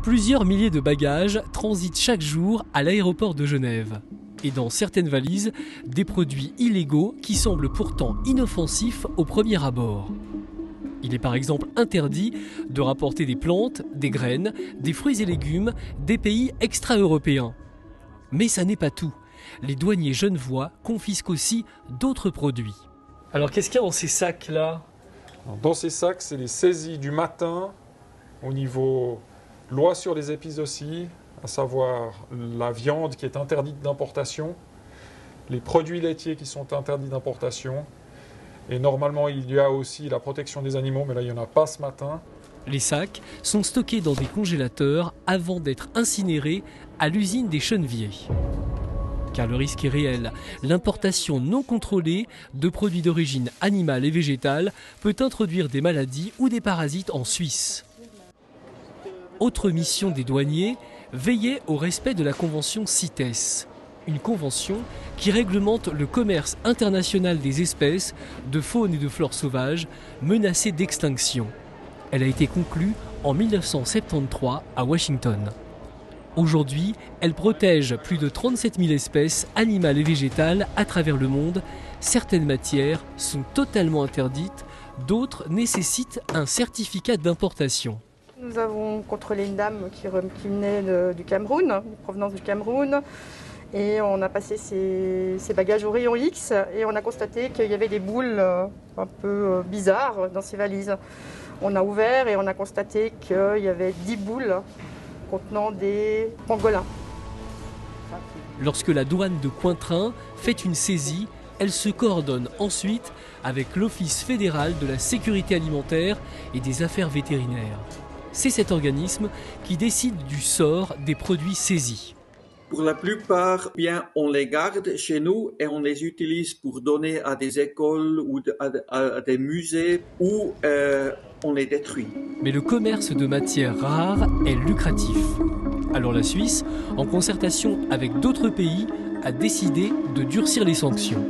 Plusieurs milliers de bagages transitent chaque jour à l'aéroport de Genève. Et dans certaines valises, des produits illégaux qui semblent pourtant inoffensifs au premier abord. Il est par exemple interdit de rapporter des plantes, des graines, des fruits et légumes des pays extra-européens. Mais ça n'est pas tout. Les douaniers genevois confisquent aussi d'autres produits. Alors qu'est-ce qu'il y a dans ces sacs-là ? Dans ces sacs, c'est les saisies du matin au niveau loi sur les épices aussi, à savoir la viande qui est interdite d'importation, les produits laitiers qui sont interdits d'importation, et normalement il y a aussi la protection des animaux, mais là il n'y en a pas ce matin. Les sacs sont stockés dans des congélateurs avant d'être incinérés à l'usine des Cheneviers. Car le risque est réel, l'importation non contrôlée de produits d'origine animale et végétale peut introduire des maladies ou des parasites en Suisse. Autre mission des douaniers, veiller au respect de la convention CITES. Une convention qui réglemente le commerce international des espèces de faune et de flore sauvages menacées d'extinction. Elle a été conclue en 1973 à Washington. Aujourd'hui, elle protège plus de 37 000 espèces animales et végétales à travers le monde. Certaines matières sont totalement interdites, d'autres nécessitent un certificat d'importation. Nous avons contrôlé une dame qui venait du Cameroun, de provenance du Cameroun, et on a passé ses bagages au rayon X et on a constaté qu'il y avait des boules un peu bizarres dans ses valises. On a ouvert et on a constaté qu'il y avait 10 boules contenant des pangolins. Lorsque la douane de Cointrin fait une saisie, elle se coordonne ensuite avec l'Office fédéral de la sécurité alimentaire et des affaires vétérinaires. C'est cet organisme qui décide du sort des produits saisis. Pour la plupart, bien, on les garde chez nous et on les utilise pour donner à des écoles ou à des musées ou on les détruit. Mais le commerce de matières rares est lucratif. Alors la Suisse, en concertation avec d'autres pays, a décidé de durcir les sanctions.